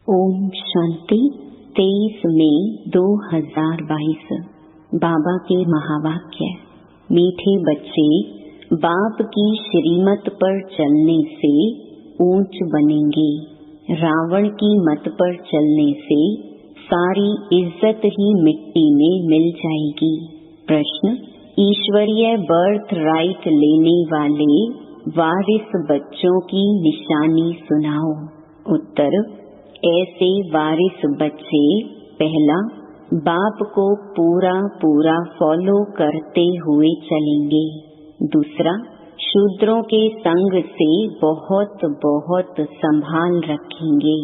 ओम शांति। 23 मई 2022। बाबा के महावाक्य। मीठे बच्चे, बाप की श्रीमत पर चलने से ऊंच बनेंगे। रावण की मत पर चलने से सारी इज्जत ही मिट्टी में मिल जाएगी। प्रश्न: ईश्वरीय बर्थ राइट लेने वाले वारिस बच्चों की निशानी सुनाओ। उत्तर: ऐसे वारिस बच्चे पहला, बाप को पूरा पूरा फॉलो करते हुए चलेंगे। दूसरा, शूद्रों के संग से बहुत बहुत संभाल रखेंगे।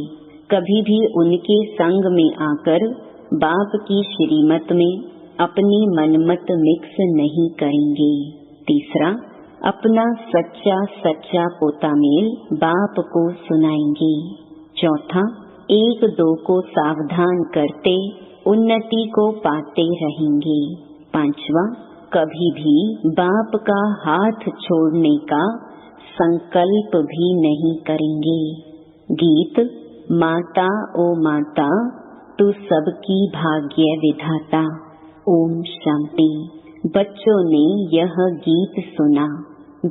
कभी भी उनके संग में आकर बाप की श्रीमत में अपनी मनमत मिक्स नहीं करेंगे। तीसरा, अपना सच्चा सच्चा पोतामेल बाप को सुनाएंगे। चौथा, एक दो को सावधान करते उन्नति को पाते रहेंगे। पांचवा, कभी भी बाप का हाथ छोड़ने का संकल्प भी नहीं करेंगे। गीत: माता ओ माता, तू सबकी भाग्य विधाता। ओम शांति। बच्चों ने यह गीत सुना।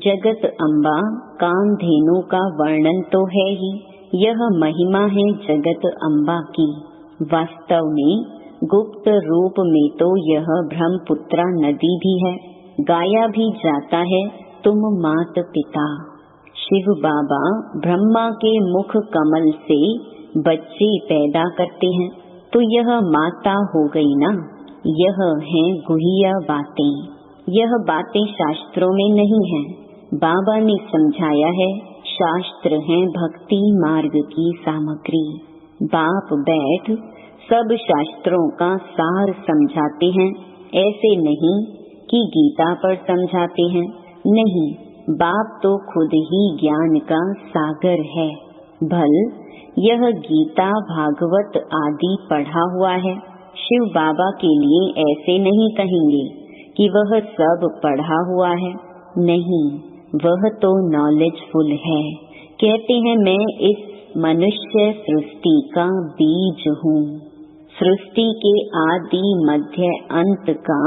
जगत अम्बा कामधेनु का वर्णन तो है ही, यह महिमा है जगत अम्बा की। वास्तव में गुप्त रूप में तो यह ब्रह्मपुत्रा नदी भी है। गाया भी जाता है तुम मात पिता। शिव बाबा ब्रह्मा के मुख कमल से बच्चे पैदा करते हैं, तो यह माता हो गई ना। यह है गुह्य बातें। यह बातें शास्त्रों में नहीं है, बाबा ने समझाया है। शास्त्र हैं भक्ति मार्ग की सामग्री। बाप बैठ सब शास्त्रों का सार समझाते हैं। ऐसे नहीं कि गीता पर समझाते हैं, नहीं, बाप तो खुद ही ज्ञान का सागर है। भल यह गीता भागवत आदि पढ़ा हुआ है। शिव बाबा के लिए ऐसे नहीं कहेंगे कि वह सब पढ़ा हुआ है, नहीं, वह तो नॉलेजफुल है। कहते हैं मैं इस मनुष्य सृष्टि का बीज हूँ। सृष्टि के आदि मध्य अंत का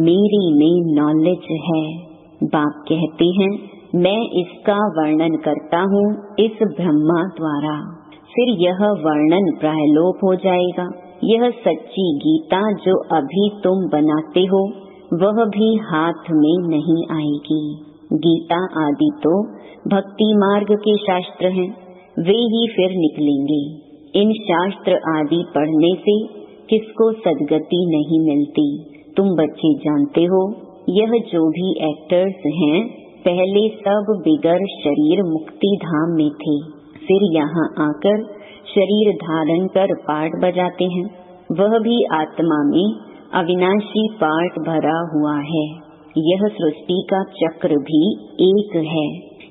मेरे में नॉलेज है। बाप कहते हैं मैं इसका वर्णन करता हूँ इस ब्रह्मा द्वारा। फिर यह वर्णन प्रायलोप हो जाएगा। यह सच्ची गीता जो अभी तुम बनाते हो वह भी हाथ में नहीं आएगी। गीता आदि तो भक्ति मार्ग के शास्त्र हैं, वे ही फिर निकलेंगे। इन शास्त्र आदि पढ़ने से किसको सद्गति नहीं मिलती। तुम बच्चे जानते हो, यह जो भी एक्टर्स हैं पहले सब बिगर शरीर मुक्ति धाम में थे, फिर यहाँ आकर शरीर धारण कर पार्ट बजाते हैं। वह भी आत्मा में अविनाशी पार्ट भरा हुआ है। यह सृष्टि का चक्र भी एक है,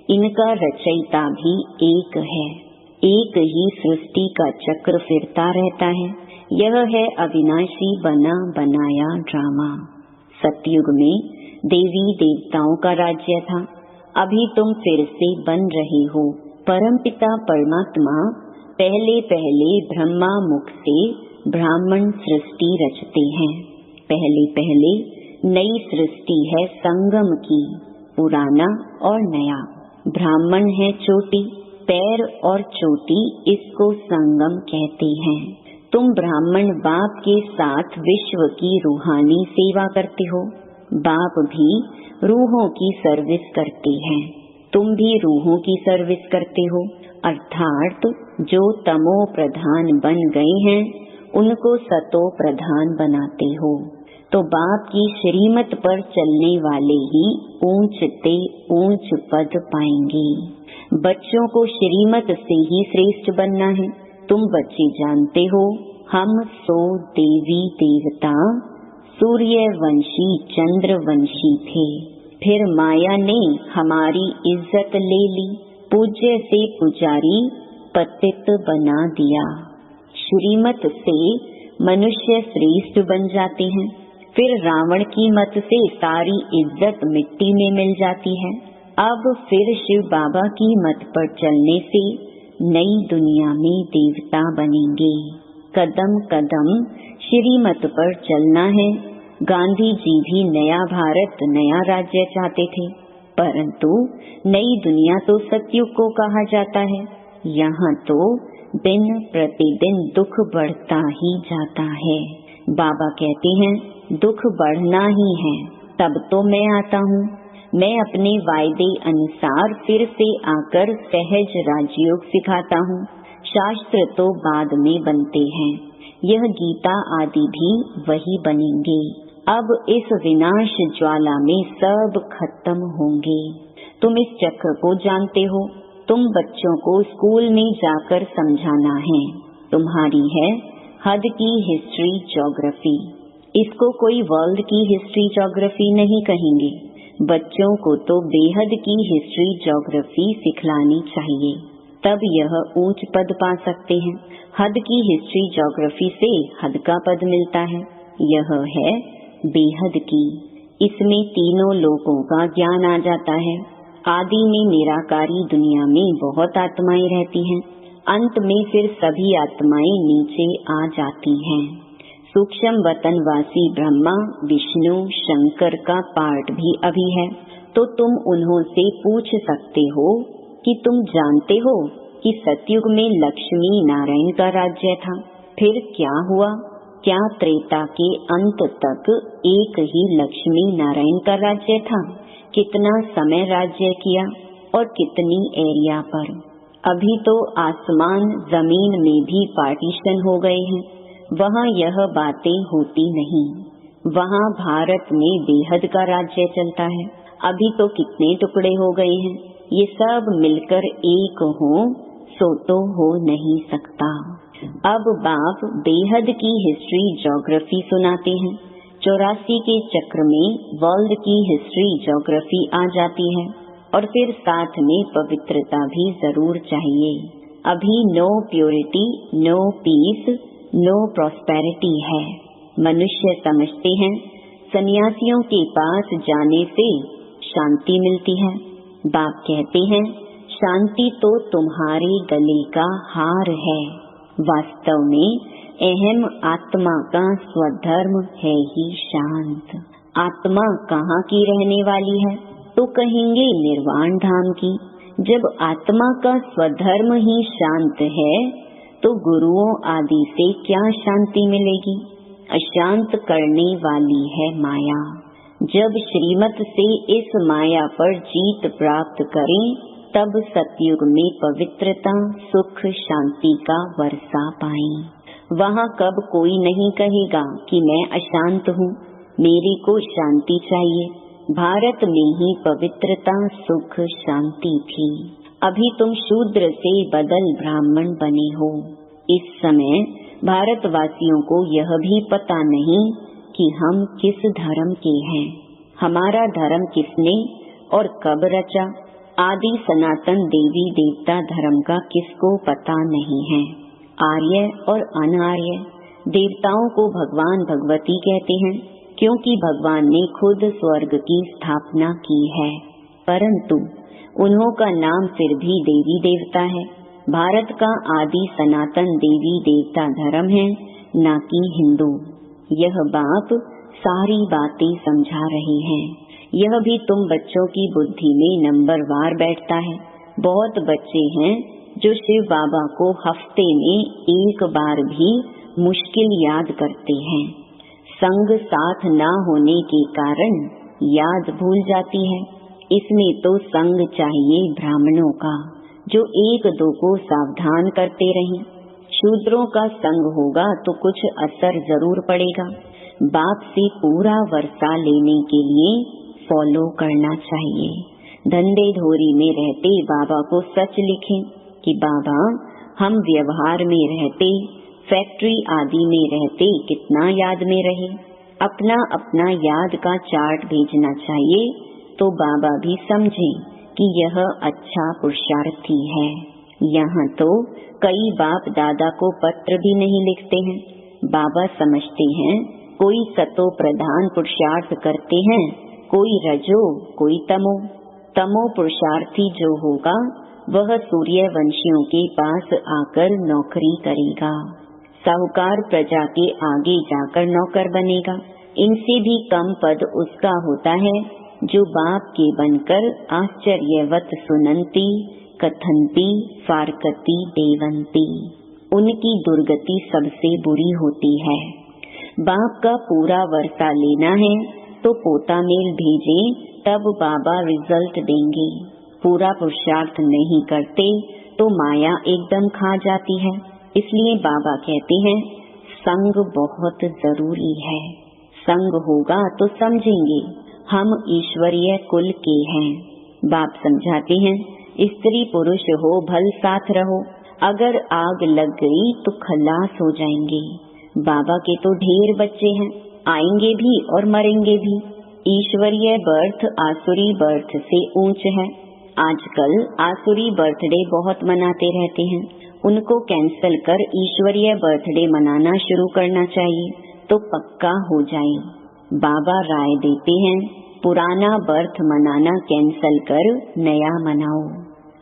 इनका रचयिता भी एक है। एक ही सृष्टि का चक्र फिरता रहता है। यह है अविनाशी बना बनाया ड्रामा। सतयुग में देवी देवताओं का राज्य था, अभी तुम फिर से बन रहे हो। परमपिता परमात्मा पहले पहले ब्रह्मा मुख से ब्राह्मण सृष्टि रचते हैं। पहले पहले नई सृष्टि है संगम की, पुराना और नया। ब्राह्मण है चोटी, पैर और चोटी इसको संगम कहते हैं। तुम ब्राह्मण बाप के साथ विश्व की रूहानी सेवा करते हो। बाप भी रूहों की सर्विस करते हैं, तुम भी रूहों की सर्विस करते हो। अर्थात जो तमो प्रधान बन गए हैं उनको सतो प्रधान बनाते हो। तो बाप की श्रीमत पर चलने वाले ही ऊंचते ऊंच पद पाएंगे। बच्चों को श्रीमत से ही श्रेष्ठ बनना है। तुम बच्चे जानते हो हम 100 देवी देवता सूर्यवंशी चंद्रवंशी थे। फिर माया ने हमारी इज्जत ले ली, पूज्य से पुजारी पतित बना दिया। श्रीमत से मनुष्य श्रेष्ठ बन जाते हैं। फिर रावण की मत से सारी इज्जत मिट्टी में मिल जाती है। अब फिर शिव बाबा की मत पर चलने से नई दुनिया में देवता बनेंगे। कदम कदम श्रीमत पर चलना है। गांधी जी भी नया भारत, नया राज्य चाहते थे, परंतु नई दुनिया तो सतयुग को कहा जाता है। यहाँ तो दिन प्रतिदिन दुख बढ़ता ही जाता है। बाबा कहते हैं दुख बढ़ना ही है, तब तो मैं आता हूँ। मैं अपने वायदे अनुसार फिर से आकर सहज राजयोग सिखाता हूँ। शास्त्र तो बाद में बनते हैं, यह गीता आदि भी वही बनेंगे। अब इस विनाश ज्वाला में सब खत्म होंगे। तुम इस चक्र को जानते हो। तुम बच्चों को स्कूल में जाकर समझाना है। तुम्हारी है हद की हिस्ट्री ज्योग्राफी। इसको कोई वर्ल्ड की हिस्ट्री ज्योग्राफी नहीं कहेंगे। बच्चों को तो बेहद की हिस्ट्री ज्योग्राफी सिखलानी चाहिए, तब यह ऊंच पद पा सकते हैं। हद की हिस्ट्री ज्योग्राफी से हद का पद मिलता है। यह है बेहद की। इसमें तीनों लोकों का ज्ञान आ जाता है। आदि में निराकारी दुनिया में बहुत आत्माएं रहती हैं, अंत में फिर सभी आत्माएं नीचे आ जाती हैं। सूक्ष्म वतनवासी ब्रह्मा, विष्णु, शंकर का पार्ट भी अभी है। तो तुम उन्हों से पूछ सकते हो कि तुम जानते हो कि सतयुग में लक्ष्मी नारायण का राज्य था, फिर क्या हुआ? क्या त्रेता के अंत तक एक ही लक्ष्मी नारायण का राज्य था? कितना समय राज्य किया और कितनी एरिया पर? अभी तो आसमान जमीन में भी पार्टीशन हो गए हैं। वहाँ यह बातें होती नहीं। वहाँ भारत में बेहद का राज्य चलता है। अभी तो कितने टुकड़े हो गए हैं। ये सब मिलकर एक हो सो तो हो नहीं सकता। अब बाप बेहद की हिस्ट्री ज्योग्राफी सुनाते हैं। 84 के चक्र में वर्ल्ड की हिस्ट्री ज्योग्राफी आ जाती है, और फिर साथ में पवित्रता भी जरूर चाहिए। अभी no purity, no peace, no prosperity है। मनुष्य समझते हैं सन्यासियों के पास जाने से शांति मिलती है। बाप कहते हैं शांति तो तुम्हारे गले का हार है। वास्तव में अहम आत्मा का स्वधर्म है ही शांत। आत्मा कहाँ की रहने वाली है? तो कहेंगे निर्वाण धाम की। जब आत्मा का स्वधर्म ही शांत है तो गुरुओं आदि से क्या शांति मिलेगी? अशांत करने वाली है माया। जब श्रीमत से इस माया पर जीत प्राप्त करें तब सतयुग में पवित्रता, सुख, शांति का वर्षा पाएं। वहाँ कब कोई नहीं कहेगा कि मैं अशांत हूँ, मेरे को शांति चाहिए। भारत में ही पवित्रता, सुख, शांति थी। अभी तुम शूद्र से बदल ब्राह्मण बने हो। इस समय भारतवासियों को यह भी पता नहीं कि हम किस धर्म के हैं। हमारा धर्म किसने और कब रचा? आदि सनातन देवी देवता धर्म का किसको पता नहीं है। आर्य और अनार्य देवताओं को भगवान भगवती कहते हैं, क्योंकि भगवान ने खुद स्वर्ग की स्थापना की है, परंतु उन्हों का नाम फिर भी देवी देवता है। भारत का आदि सनातन देवी देवता धर्म है, न कि हिंदू। यह बाप सारी बातें समझा रहे हैं। यह भी तुम बच्चों की बुद्धि में नंबरवार बैठता है। बहुत बच्चे हैं जो शिव बाबा को हफ्ते में एक बार भी मुश्किल याद करते हैं। संग साथ ना होने के कारण याद भूल जाती है। इसमें तो संग चाहिए ब्राह्मणों का, जो एक दो को सावधान करते रहें। शूद्रों का संग होगा तो कुछ असर जरूर पड़ेगा। बाप से पूरा वर्षा लेने के लिए फॉलो करना चाहिए। धंधे धोरी में रहते बाबा को सच लिखें कि बाबा हम व्यवहार में रहते, फैक्ट्री आदि में रहते कितना याद में रहे। अपना अपना याद का चार्ट भेजना चाहिए तो बाबा भी समझें कि यह अच्छा पुरुषार्थी है। यहाँ तो कई बाप दादा को पत्र भी नहीं लिखते हैं। बाबा समझते हैं कोई सतो प्रधान पुरुषार्थ करते हैं, कोई रजो, कोई तमो। तमो पुरुषार्थी जो होगा वह सूर्यवंशियों के पास आकर नौकरी करेगा। साहूकार प्रजा के आगे जाकर नौकर बनेगा। इनसे भी कम पद उसका होता है जो बाप के बनकर आश्चर्यवत सुनंती कथंती फारकती देवंती। उनकी दुर्गति सबसे बुरी होती है। बाप का पूरा वर्षा लेना है तो पोता मेल भेजें, तब बाबा रिजल्ट देंगे। पूरा पुरुषार्थ नहीं करते तो माया एकदम खा जाती है। इसलिए बाबा कहते हैं संग बहुत जरूरी है। संग होगा तो समझेंगे हम ईश्वरीय कुल के हैं। बाप समझाते हैं स्त्री पुरुष हो भल साथ रहो, अगर आग लग गई तो खलास हो जाएंगे। बाबा के तो ढेर बच्चे हैं, आएंगे भी और मरेंगे भी। ईश्वरीय बर्थ आसुरी बर्थ से ऊंच है। आजकल आसुरी बर्थडे बहुत मनाते रहते हैं। उनको कैंसल कर ईश्वरीय बर्थडे मनाना शुरू करना चाहिए तो पक्का हो जाए। बाबा राय देते हैं पुराना बर्थ मनाना कैंसल कर नया मनाओ।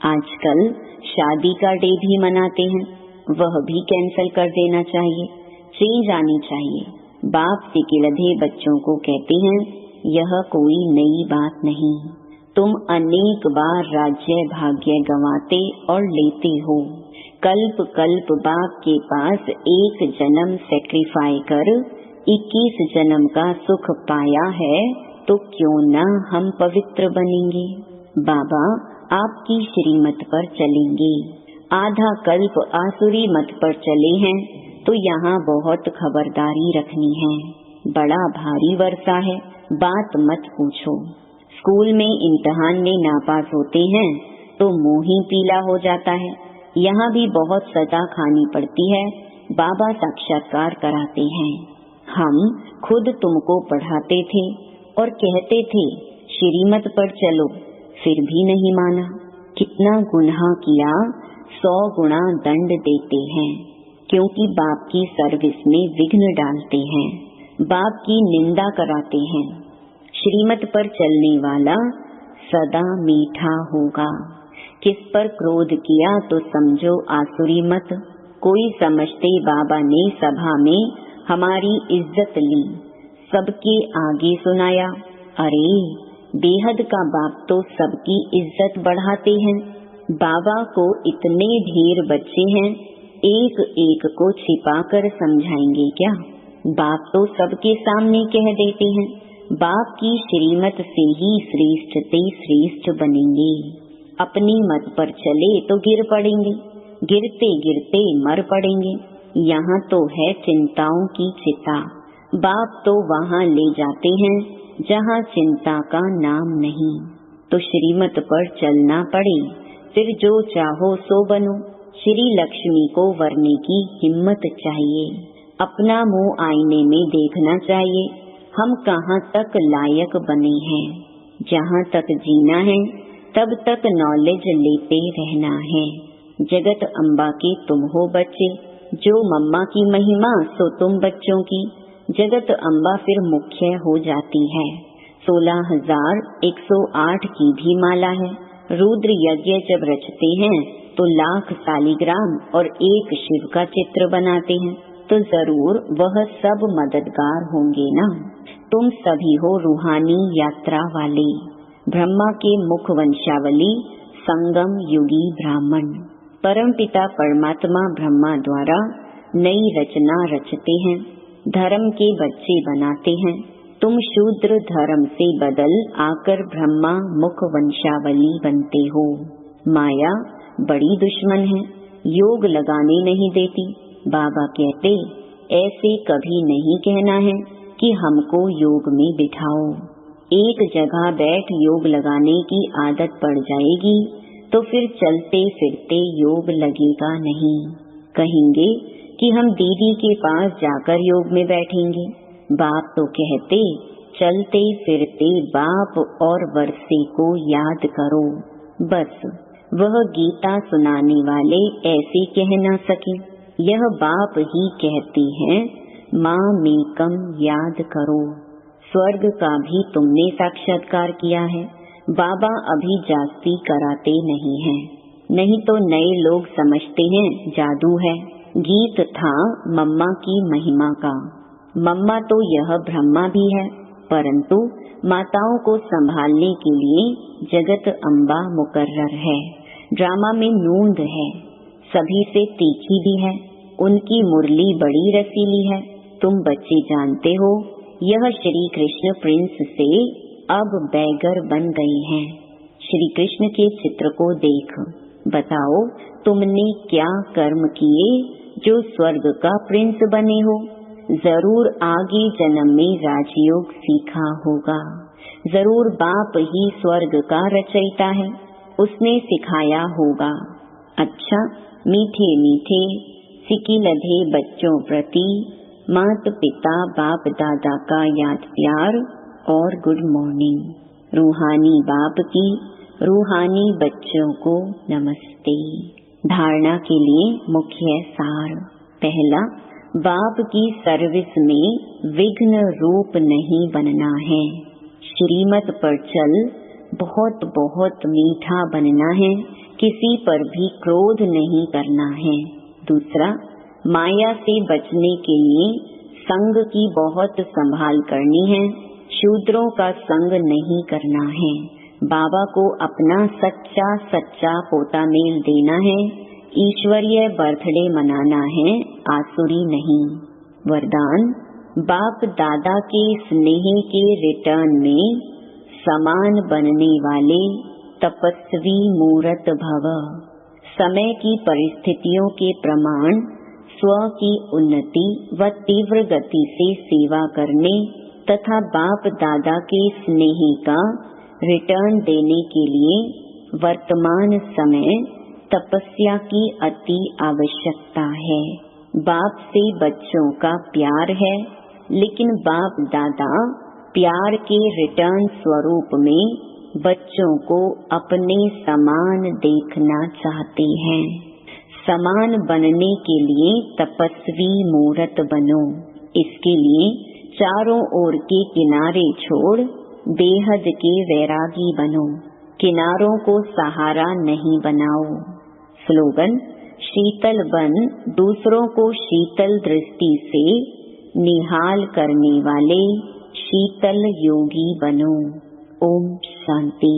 आजकल शादी का डे भी मनाते हैं, वह भी कैंसल कर देना चाहिए। चेंज आनी चाहिए। बाप से किलधे बच्चों को कहते हैं यह कोई नई बात नहीं। तुम अनेक बार राज्य भाग्य गंवाते और लेते हो। कल्प कल्प बाप के पास एक जन्म सेक्रीफाई कर 21 जन्म का सुख पाया है, तो क्यों न हम पवित्र बनेंगे। बाबा आपकी श्रीमत पर चलेंगे। आधा कल्प आसुरी मत पर चले हैं तो यहाँ बहुत खबरदारी रखनी है। बड़ा भारी वर्षा है, बात मत पूछो। स्कूल में इम्तिहान में नापास होते हैं तो मुंह ही पीला हो जाता है। यहाँ भी बहुत सजा खानी पड़ती है। बाबा साक्षात्कार कराते हैं। हम खुद तुमको पढ़ाते थे और कहते थे श्रीमत पर चलो, फिर भी नहीं माना। कितना गुनाह किया, 100 गुना दंड देते हैं, क्योंकि बाप की सर्विस में विघ्न डालते हैं, बाप की निंदा कराते हैं। श्रीमत पर चलने वाला सदा मीठा होगा। किस पर क्रोध किया तो समझो आसुरी मत। कोई समझते बाबा ने सभा में हमारी इज्जत ली, सबके आगे सुनाया। अरे बेहद का बाप तो सबकी इज्जत बढ़ाते हैं। बाबा को इतने ढेर बच्चे हैं, एक एक को छिपा कर समझाएंगे क्या। बाप तो सबके सामने कह देते हैं बाप की श्रीमत से ही श्रेष्ठ से श्रेष्ठ बनेंगे। अपनी मत पर चले तो गिर पड़ेंगे, गिरते गिरते मर पड़ेंगे। यहाँ तो है चिंताओं की चिता। बाप तो वहाँ ले जाते हैं जहाँ चिंता का नाम नहीं। तो श्रीमत पर चलना पड़े, फिर जो चाहो सो बनो। श्री लक्ष्मी को वरने की हिम्मत चाहिए। अपना मुंह आईने में देखना चाहिए, हम कहाँ तक लायक बने हैं। जहाँ तक जीना है तब तक नॉलेज लेते रहना है। जगत अम्बा के तुम हो बच्चे, जो मम्मा की महिमा सो तुम बच्चों की। जगत अम्बा फिर मुख्य हो जाती है। 16,108 की भी माला है। रुद्र यज्ञ जब रचते हैं तो लाख सालिग्राम और एक शिव का चित्र बनाते हैं, तो जरूर वह सब मददगार होंगे ना। तुम सभी हो रूहानी यात्रा वाले, ब्रह्मा के मुख वंशावली, संगम युगी ब्राह्मण। परमपिता परमात्मा ब्रह्मा द्वारा नई रचना रचते हैं, धर्म के बच्चे बनाते हैं। तुम शूद्र धर्म से बदल आकर ब्रह्मा मुख वंशावली बनते हो। माया बड़ी दुश्मन है, योग लगाने नहीं देती। बाबा कहते ऐसे कभी नहीं कहना है कि हमको योग में बिठाओ। एक जगह बैठ योग लगाने की आदत पड़ जाएगी तो फिर चलते फिरते योग लगेगा नहीं। कहेंगे कि हम दीदी के पास जाकर योग में बैठेंगे। बाप तो कहते चलते फिरते बाप और वर्षे को याद करो। बस वह गीता सुनाने वाले ऐसे कह न सके, यह बाप ही कहती हैं माँ मेकम याद करो। स्वर्ग का भी तुमने साक्षात्कार किया है। बाबा अभी जास्ती कराते नहीं हैं। नहीं तो नए लोग समझते हैं जादू है। गीत था मम्मा की महिमा का। मम्मा तो यह ब्रह्मा भी है, परंतु माताओं को संभालने के लिए जगत अम्बा मुकर्रर है। ड्रामा में नूंद है, सभी से तीखी भी है, उनकी मुरली बड़ी रसीली है। तुम बच्चे जानते हो, यह श्री कृष्ण प्रिंस से अब बैगर बन गए हैं। श्री कृष्ण के चित्र को देख बताओ, तुमने क्या कर्म किए जो स्वर्ग का प्रिंस बने हो। जरूर आगे जन्म में राजयोग सीखा होगा। जरूर बाप ही स्वर्ग का रचयिता है, उसने सिखाया होगा। अच्छा, मीठे मीठे सिकिलधे बच्चों प्रति माता पिता बाप दादा का याद प्यार और गुड मॉर्निंग। रूहानी बाप की रूहानी बच्चों को नमस्ते। धारणा के लिए मुख्य सार। पहला, बाप की सर्विस में विघ्न रूप नहीं बनना है। श्रीमत पर चल बहुत बहुत मीठा बनना है, किसी पर भी क्रोध नहीं करना है। दूसरा, माया से बचने के लिए संग की बहुत संभाल करनी है, शूद्रों का संग नहीं करना है। बाबा को अपना सच्चा सच्चा पोता मेल देना है, ईश्वरीय बर्थडे मनाना है, आसुरी नहीं। वरदान, बाप दादा के स्नेह के रिटर्न में समान बनने वाले तपस्वी मूर्त भव। समय की परिस्थितियों के प्रमाण स्व की उन्नति व तीव्र गति से सेवा करने तथा बाप दादा के स्नेह का रिटर्न देने के लिए वर्तमान समय तपस्या की अति आवश्यकता है। बाप से बच्चों का प्यार है, लेकिन बाप दादा प्यार के रिटर्न स्वरूप में बच्चों को अपने समान देखना चाहते हैं। समान बनने के लिए तपस्वी मूर्त बनो। इसके लिए चारों ओर के किनारे छोड़ बेहद के वैरागी बनो। किनारों को सहारा नहीं बनाओ। स्लोगन, शीतल बन दूसरों को शीतल दृष्टि से निहाल करने वाले शीतल योगी बनो। ओम शांति।